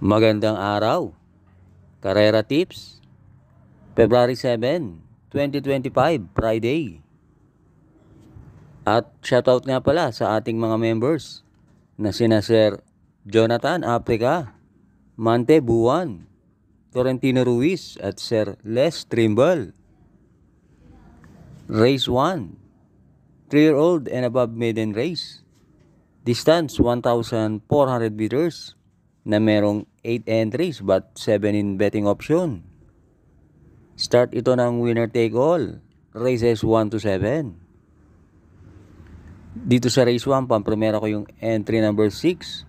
Magandang araw. Karera Tips, February 7, 2025, Friday. At shoutout nga pala sa ating mga members na sina Sir Jonathan Africa, Mante Buwan, Torrentino Ruiz at Sir Les Trimble. Race 1, 3-year-old and above maiden race. Distance 1,400 meters na merong 8 entries but 7 in betting option. Start ito ng winner take all, races 1 to 7. Dito sa race 1, pampremera ko yung entry number 6,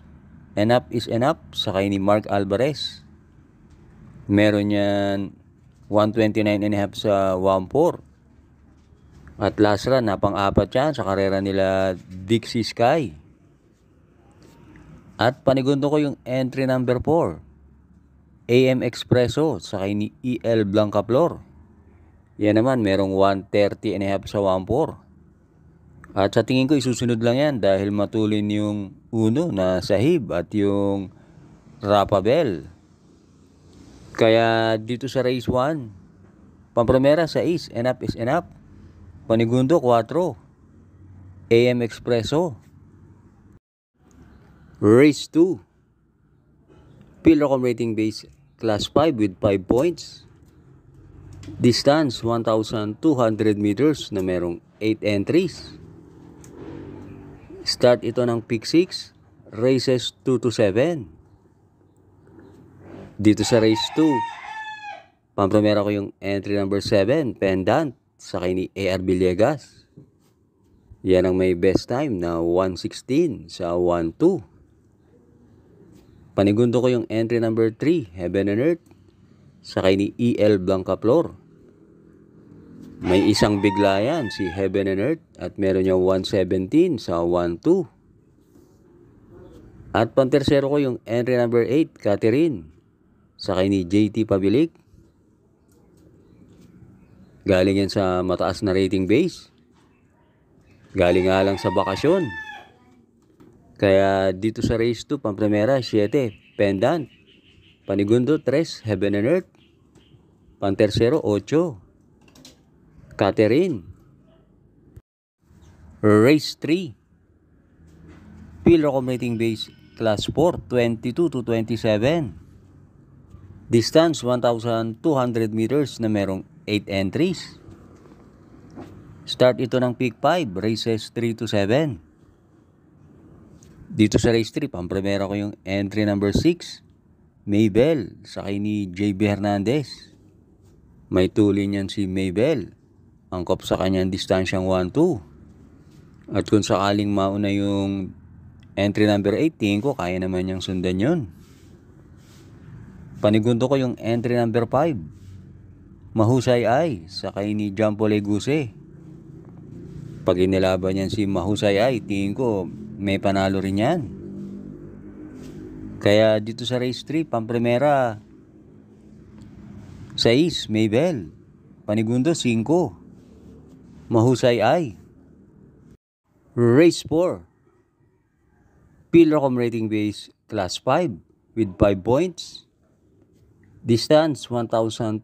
Enough is Enough, sakay ni Mark Alvarez. Meron yan 129.5 sa 1-4. At last run, napang-apat yan sa karera nila Dixie Sky. At panigundo ko yung entry number 4, AM Expresso, sakay ni EL Blancaflor. Yan naman, merong 130.5 sa 1-4. At sa tingin ko, isusunod lang yan dahil matulin yung uno na Sahib at yung Rapabel. Kaya dito sa race 1, pampremera sa Ace, Enough is Enough. Panigundo 4, AM Expresso. Race 2, Pilrocom rating base class 5 with 5 points. Distance 1,200 meters na merong 8 entries. Start ito ng pick 6, races 2 to 7. Dito sa race 2, pampremera ko yung entry number 7, Pendant, sakay ni AR Villegas. Yan ang may best time na 1:16 sa 1-2. Panigundo ko yung entry number 3, Heaven and Earth, sakay ni EL Blancaflor. May isang bigla yan, si Heaven and Earth, at meron niya 1:17 sa 1-2. At pantersero ko yung entry number 8, Catherine, sakay ni JT Pabilik. Galing yan sa mataas na rating base. Galing nga lang sa bakasyon. Kaya dito sa race 2, pampremera 7, Pendant. Panigundo 3, Heaven and Earth. Pantersero 8, Catherine. Race 3, Pilrocom rating base class 4, 22 to 27. Distance 1,200 meters na merong 8 entries. Start ito ng pick 5, races 3 to 7. Dito sa race 3, pampremera ko yung entry number 6, Maybell, sakay ni JB Hernandez. May tulin yan si Maybell. Angkop sa kanyang distansyang 1-2. At kung sakaling mauna yung entry number 8, tingin ko kaya naman niyang sundan yun. Panigundo ko yung entry number 5, Mahusay Ay, sakay ni Jampo Leguse. Pag inilaban yan si Mahusay Ay, tingin ko may panalo rin yan. Kaya dito sa race 3, pampremera 6, Maybell. Panigundo 5, Mahusay Ay. Race 4, Pilrocom rating base class 5 with 5 points. Distance 1,200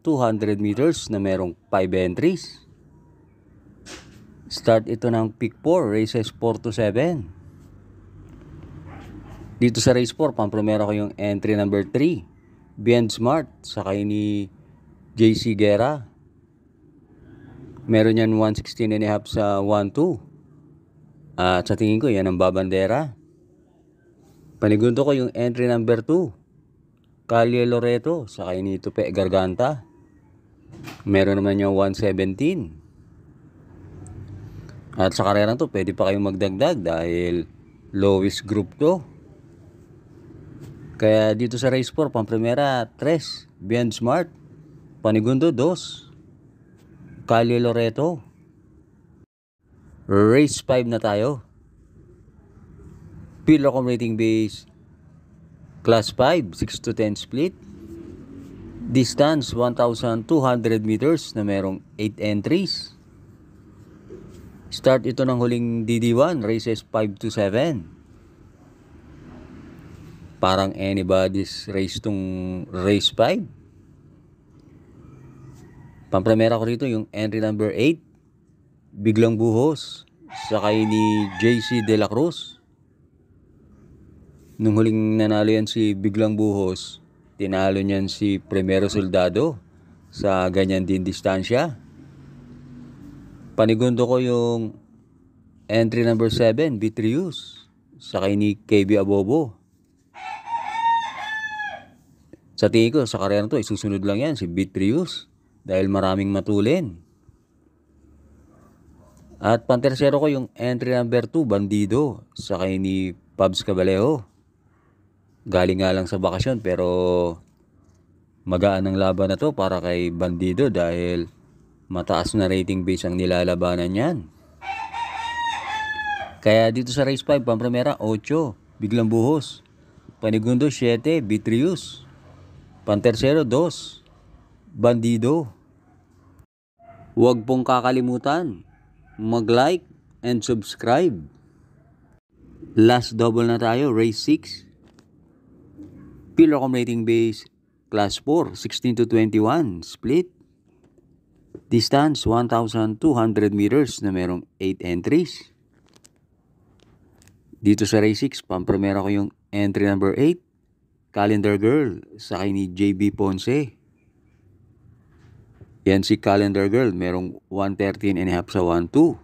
meters na merong 5 entries. Start ito ng pick 4, races 4 to 7. Dito sa race 4, pampremera ko yung entry number 3, Beyond Smart, sakay ni JC Guerra. Meron yan 116.5 sa 1-2. At sa tingin ko, yan ang babandera. Panigundo ko yung entry number 2, Calle Loreto, sakay ni Tupe Garganta. Meron naman yung 117. At sa karerang to, pwede pa kayong magdagdag dahil lowest group to. Kaya dito sa race 4, pampremera 3, Beyond Smart. Panigundo 2, Calle Loreto. Race 5 na tayo. Pilrocom rating base class 5, 6 to 10 split. Distance 1,200 meters na merong 8 entries. Start ito ng huling DD1, races 5 to 7. Parang anybody's race tong race 5. Pampremera ko rito yung entry number 8, Biglang Buhos, sakay ni JC De La Cruz. Nung huling nanalo yan si Biglang Buhos, tinalo niyan si Primero Soldado sa ganyan din distansya. Panigundo ko yung entry number 7, Vitrius, sakay ni KB Abobo. Sa tingin ko, sa karera to, isusunod lang yan si Vitrius dahil maraming matulin. At pantersero ko yung entry number 2, Bandido, sakay ni Pabs Cabalejo. Galing nga lang sa bakasyon pero magaan ang laban na to para kay Bandido dahil mataas na rating base ang nilalabanan niyan. Kaya dito sa race 5, pampremera 8, Biglang Buhos. Panigundo 7, Vitrius. Pantersero 2, Bandido. Huwag pong kakalimutan mag-like and subscribe. Last double na tayo, race 6. Pillarcom rating base, class 4, 16 to 21, split. Distance 1,200 meters na merong 8 entries. Dito sa race 6, pampremera ko yung entry number 8, Calendar Girl, sakay ni JB Ponce. Yan si Calendar Girl, merong 113.5 sa 1-2.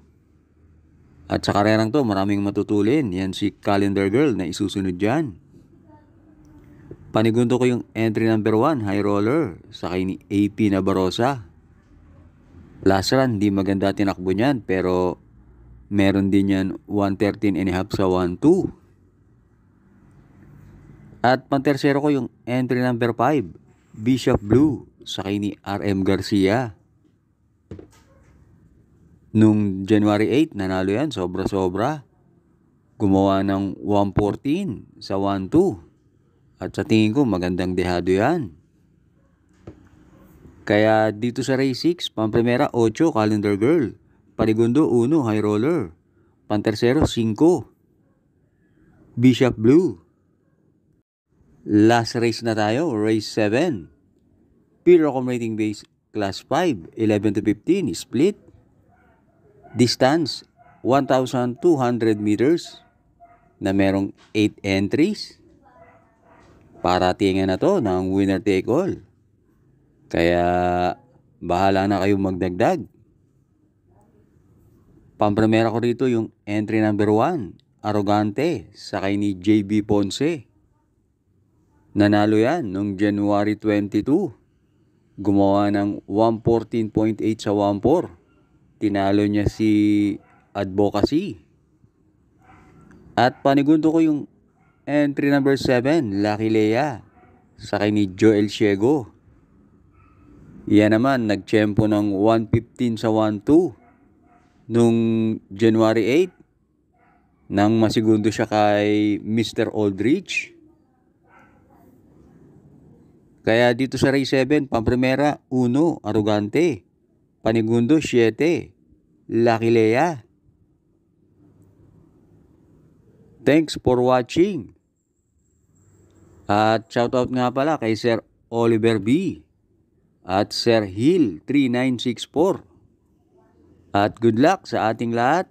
At sa karerang to, maraming matutulin. Yan si Calendar Girl na isusunod dyan. Panigundo ko yung entry number 1, High Roller, sakay ni AP Nabarosa. Last run, di maganda tinakbo niyan, pero meron din yan 113.5 sa 1-2. At pantersero ko yung entry number 5, Bishop Blue, sakay ni RM Garcia. Nung January 8, nanalo yan, sobra-sobra. Gumawa ng 114 sa 1-2. At sa tingin ko, magandang dehado yan. Kaya dito sa race 6, pampremera 8, Calendar Girl. Panigundo 1, High Roller. Pantersero 5, Bishop Blue. Last race na tayo, race 7. Pillarcom rating base, class 5, 11 to 15, split. Distance 1,200 meters na merong 8 entries. Paratingan na to ng winner take all. Kaya bahala na kayong magdagdag. Pampremera ko rito yung entry number 1, Arrogante, sakay ni JB Ponce. Nanalo yan noong January 22. Gumawa ng 114.8 sa 1-4. Tinalo niya si Advocacy. At panigundo ko yung entry number 7, Lucky Leia, sakay ni Joel Ciego. Yan naman, nagtsempo ng 115 sa 1-2 nung January 8 nang masigundo siya kay Mr. Aldrich. Kaya dito sa race 7, pampremera 1, Arrogante. Panigundo 7, Lucky Leia. Thanks for watching. At shoutout nga pala kay Sir Oliver B. At Sir Hill 3964. At good luck sa ating lahat.